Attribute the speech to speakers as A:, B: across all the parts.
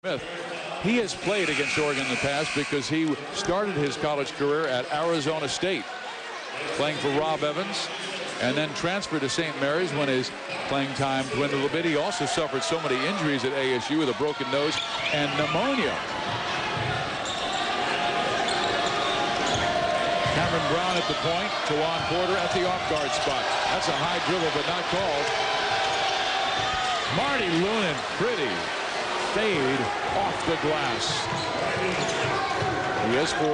A: Smith. He has played against Oregon in the past because he started his college career at Arizona State, playing for Rob Evans, and then transferred to St. Mary's when his playing time dwindled a bit. He also suffered so many injuries at ASU with a broken nose and pneumonia. Cameron Brown at the point, Tawan Porter at the off-guard spot. That's a high dribble, but not called. Marty Lunin, pretty fade off the glass. He has 4.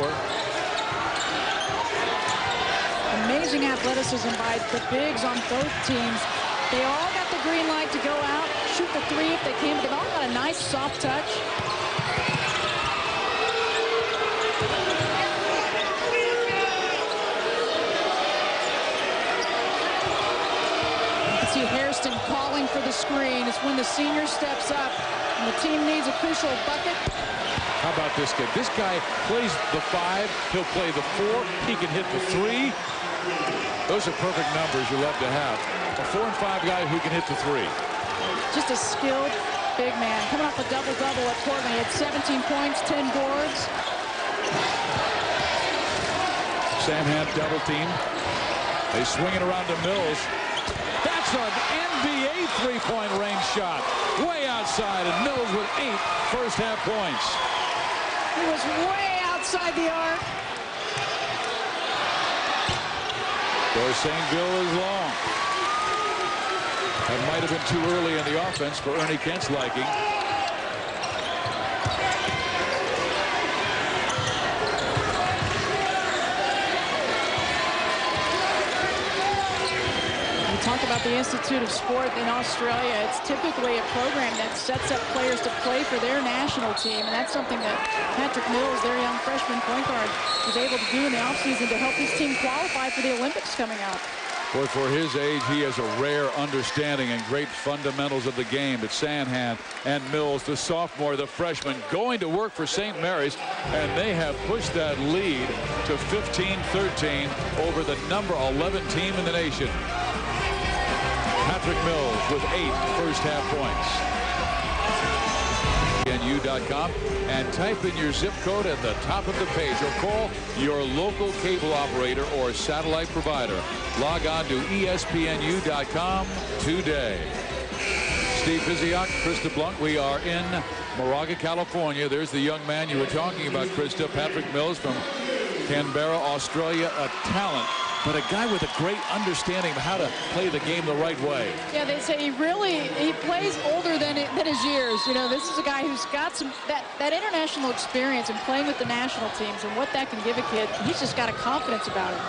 B: Amazing athleticism by the bigs on both teams. They all got the green light to go out, shoot the 3 if they can, but they've all got a nice soft touch. You can see Hairston calling for the screen. It's when the senior steps up and the team needs a crucial bucket.
A: How about this kid? This guy plays the 5. He'll play the 4. He can hit the 3. Those are perfect numbers you love to have. A 4 and 5 guy who can hit the 3.
B: Just a skilled big man. Coming off a double-double at Portland. He had 17 points, 10 boards.
A: Sam Hand double team. They swing it around to Mills. That's an NBA three-point range shot. Way outside, and Mills with 8 first-half points.
B: He was way outside the arc.
A: Dorsainville is long. That might have been too early in the offense for Ernie Kent's liking.
B: Talk about the Institute of Sport in Australia. It's typically a program that sets up players to play for their national team, and that's something that Patrick Mills, their young freshman point guard, was able to do in the offseason to help his team qualify for the Olympics coming up.
A: Boy, for his age, he has a rare understanding and great fundamentals of the game. But Sanhan and Mills, the sophomore, the freshman, going to work for St. Mary's, and they have pushed that lead to 15-13 over the number 11 team in the nation. Patrick Mills with 8 first-half points. NU.com and type in your zip code at the top of the page or call your local cable operator or satellite provider. Log on to ESPNU.com today. Steve Physiak, Krista Blunt. We are in Moraga, California. There's the young man you were talking about, Krista. Patrick Mills from Canberra, Australia. A talent, but a guy with a great understanding of how to play the game the right way.
B: Yeah, they say he plays older than his years. You know, this is a guy who's got some that international experience in playing with the national teams and what that can give a kid. He's just got a confidence about him.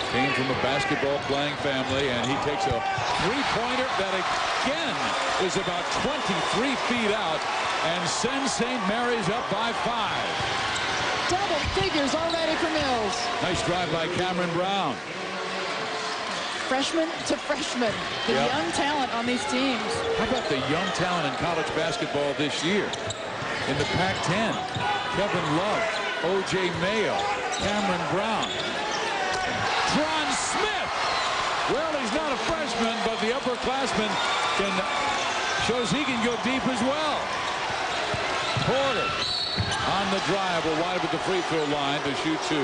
A: Came from a basketball playing family, and he takes a three-pointer that again is about 23 feet out and sends St. Mary's up by 5.
B: Double figures already for Mills.
A: Nice drive by Cameron Brown.
B: Freshman to freshman. The young talent on these teams.
A: How about the young talent in college basketball this year? In the Pac-10, Kevin Love, O.J. Mayo, Cameron Brown. Tron Smith. Well, he's not a freshman, but the upperclassman shows he can go deep as well. Porter on the drive, will wind up at the free throw line to shoot 2.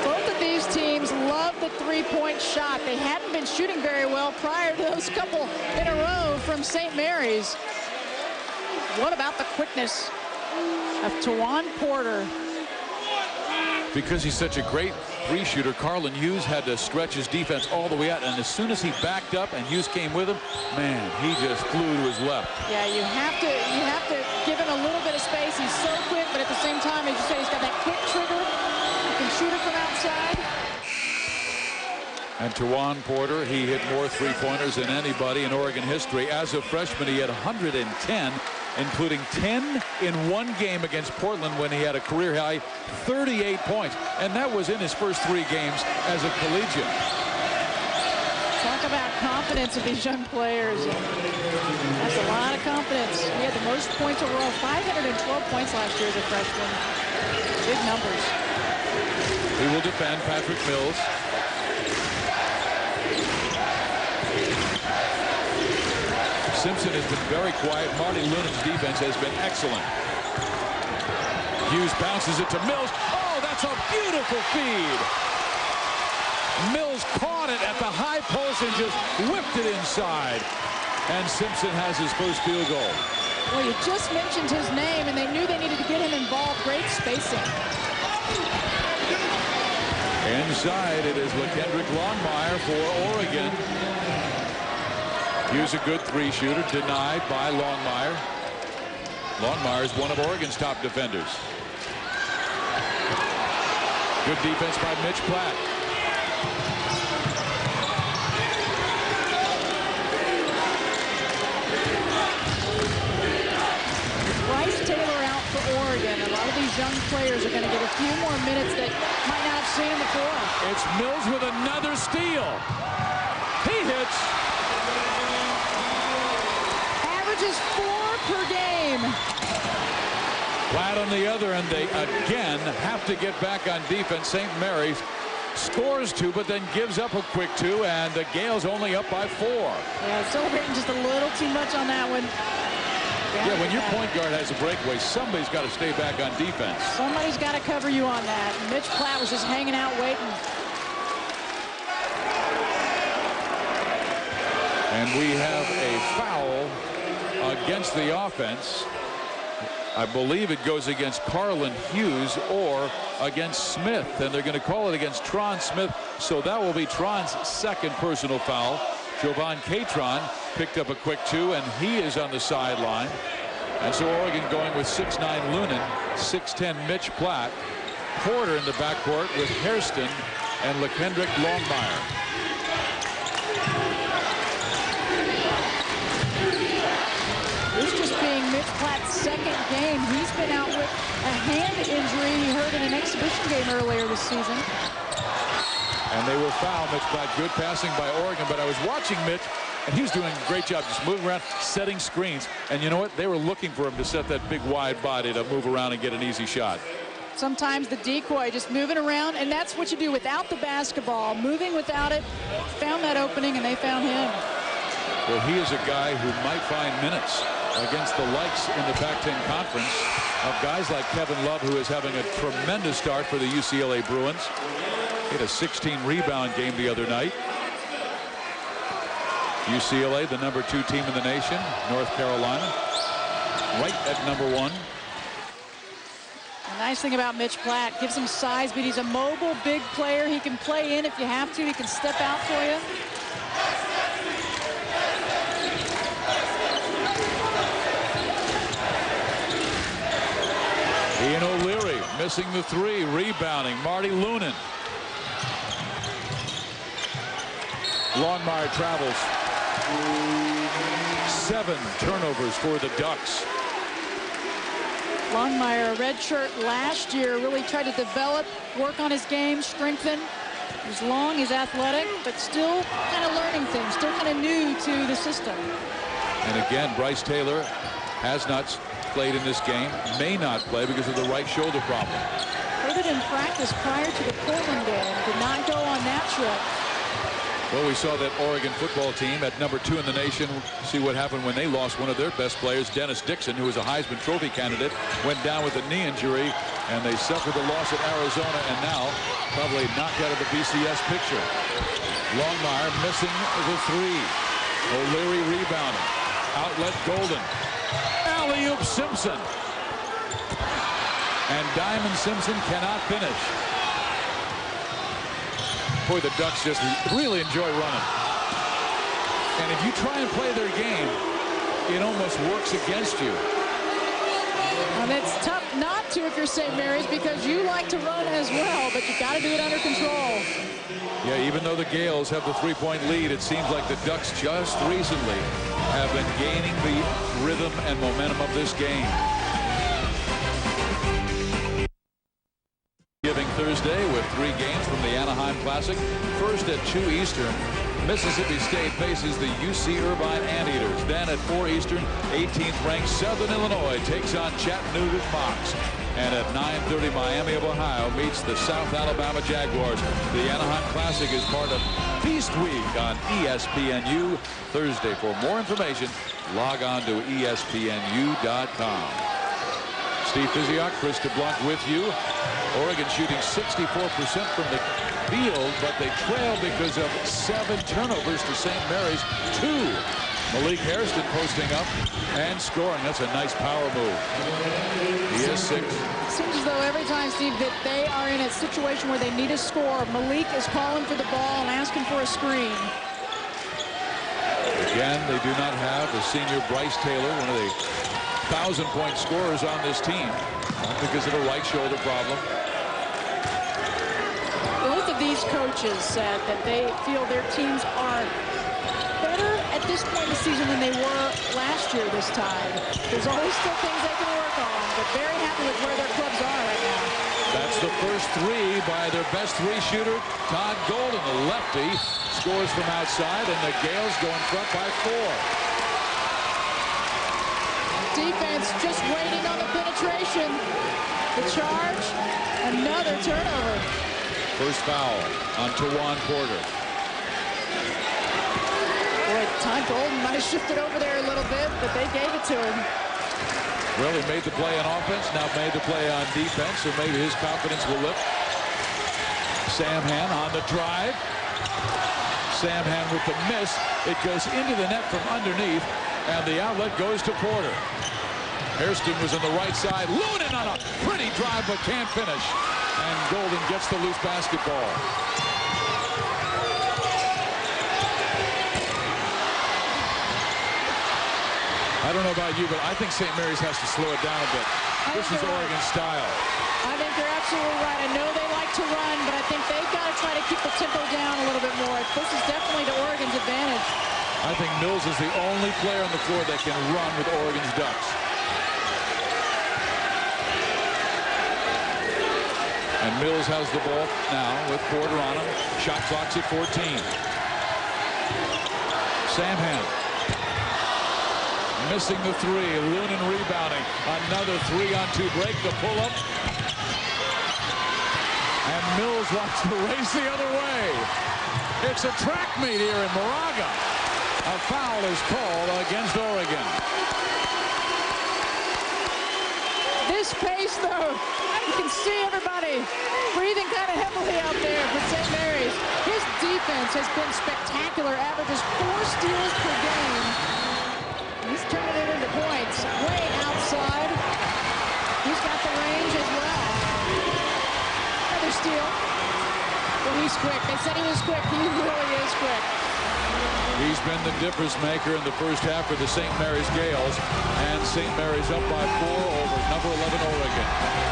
B: Both of these teams love the three-point shot. They hadn't been shooting very well prior to those couple in a row from St. Mary's. What about the quickness of Tawan Porter?
A: Because he's such a great free shooter, Carlin Hughes had to stretch his defense all the way out, and as soon as he backed up and Hughes came with him, man, he just flew to his left.
B: Yeah, you have to give him a little bit of space. He's so quick, but at the same time, as you say, he's got that quick trigger. He can shoot it from outside.
A: And Tawan Porter, he hit more three-pointers than anybody in Oregon history. As a freshman, he had 110, including 10 in one game against Portland when he had a career-high 38 points. And that was in his first 3 games as a collegiate.
B: Talk about confidence of these young players. That's a lot of confidence. He had the most points overall, 512 points last year as a freshman. Big numbers.
A: He will defend Patrick Mills. Simpson Oregon has been very quiet. Marty Lunen's defense has been excellent. Hughes bounces it to Mills. Oh, that's a beautiful feed. Mills caught it at the high post and just whipped it inside. And Simpson has his first field goal.
B: Well, you just mentioned his name, and they knew they needed to get him involved. Great spacing.
A: Inside, it is LaKendrick Longmire for Oregon. Here's a good three-shooter, denied by Longmire. Longmire is one of Oregon's top defenders. Good defense by Mitch Platt.
B: Oregon. A lot of these young players are going to get a few more minutes that might not have seen him before.
A: It's Mills with another steal. He hits.
B: Averages 4 per game.
A: Platt on the other end. They again have to get back on defense. St. Mary's scores 2, but then gives up a quick 2, and the Gales only up by 4.
B: Yeah, celebrating just a little too much on that one.
A: Yeah, when your point guard has a breakaway, somebody's got to stay back on defense.
B: Somebody's got to cover you on that. Mitch Platt was just hanging out waiting.
A: And we have a foul against the offense. I believe it goes against Carlin Hughes or against Smith, and they're going to call it against Tron Smith, so that will be Tron's second personal foul. Jovan Catron picked up a quick 2, and he is on the sideline. And so Oregon going with 6'9 Lunen, 6'10 Mitch Platt, Porter in the backcourt with Hairston and LaKendrick Longmire.
B: This just being Mitch Platt's second game. He's been out with a hand injury he hurt in an exhibition game earlier this season.
A: And they will foul Mitch Platt. Good passing by Oregon, but I was watching Mitch, and he was doing a great job just moving around, setting screens. And you know what? They were looking for him to set that big wide body to move around and get an easy shot.
B: Sometimes the decoy, just moving around, and that's what you do without the basketball. Moving without it, found that opening, and they found him.
A: Well, he is a guy who might find minutes against the likes in the Pac-10 Conference of guys like Kevin Love, who is having a tremendous start for the UCLA Bruins. He had a 16-rebound game the other night. UCLA, the #2 team in the nation. North Carolina, right at #1.
B: The nice thing about Mitch Platt, gives him size, but he's a mobile, big player. He can play in if you have to. He can step out for you.
A: Ian O'Leary missing the 3, rebounding. Marty Lunen. Longmire travels. 7 turnovers for the Ducks.
B: Longmire, a red shirt last year, really tried to develop, work on his game, strengthen. He's long, he's athletic, but still kind of learning things, still kind of new to the system.
A: And again, Bryce Taylor has not played in this game, may not play because of the right shoulder problem.
B: Heard it in practice prior to the Portland game, did not go on that trip.
A: Well, we saw that Oregon football team at #2 in the nation. See what happened when they lost one of their best players, Dennis Dixon, who was a Heisman Trophy candidate, went down with a knee injury, and they suffered a loss at Arizona, and now probably knocked out of the BCS picture. Longmire missing the 3. O'Leary rebounding. Outlet Golden. Alley-oop Simpson. And Diamond Simpson cannot finish. Boy, the Ducks just really enjoy running. And if you try and play their game, it almost works against you.
B: And it's tough not to if you're St. Mary's, because you like to run as well, but you got to do it under control.
A: Yeah, even though the Gales have the 3-point lead, it seems like the Ducks just recently have been gaining the rhythm and momentum of this game. Giving Thursday with 3 games from the Anaheim Classic. First at 2 Eastern, Mississippi State faces the UC Irvine Anteaters. Then at 4 Eastern, 18th ranked Southern Illinois takes on Chattanooga Fox. And at 9:30, Miami of Ohio meets the South Alabama Jaguars. The Anaheim Classic is part of Feast Week on ESPNU Thursday. For more information, Log on to ESPNU.com. Steve Physiok, Chris DeBlanc with you. Oregon shooting 64% from the field, but they trail because of 7 turnovers to St. Mary's 2. Malik Hairston posting up and scoring. That's a nice power move. He has 6.
B: Seems as though every time, Steve, that they are in a situation where they need a score, Malik is calling for the ball and asking for a screen.
A: Again, they do not have the senior Bryce Taylor, one of the 1,000-point scorers on this team, because of a right shoulder problem.
B: Both of these coaches said that they feel their teams are better at this point in the season than they were last year this time. There's always still things they can work on, but very happy with where their clubs are right now.
A: That's the first 3 by their best 3 shooter, Todd Golden, the lefty, scores from outside, and the Gales go in front by 4.
B: Defense just waiting on the penetration. The charge, another turnover.
A: First foul on Tawan Porter.
B: Boy, Todd Golden might have shifted over there a little bit, but they gave it to him.
A: Well, he made the play on offense, now made the play on defense, so maybe his confidence will lift. Samhan on the drive. Samhan with the miss. It goes into the net from underneath, and the outlet goes to Porter. Hairston was on the right side. Lunin on a pretty drive, but can't finish. And Golden gets the loose basketball. I don't know about you, but I think St. Mary's has to slow it down a bit. This is Oregon style.
B: I think you're absolutely right. I know they like to run, but I think they've got to try to keep the tempo down a little bit more. This is definitely to Oregon's advantage.
A: I think Mills is the only player on the floor that can run with Oregon's Ducks. And Mills has the ball now with Porter on him. Shot clock's at 14. Samhan missing the 3. Lunin rebounding. Another 3-on-2 break. The pull-up. And Mills wants to race the other way. It's a track meet here in Moraga. A foul is called against Oregon.
B: This pace, though, you can see everybody breathing kind of heavily out there for St. Mary's. His defense has been spectacular, averages 4 steals per game. He's turning it into points. Way outside. He's got the range as well. Another steal. Well, he's quick. They said he was quick. He really is quick.
A: He's been the difference maker in the first half for the St. Mary's Gales. And St. Mary's up by 4 over number 11 Oregon.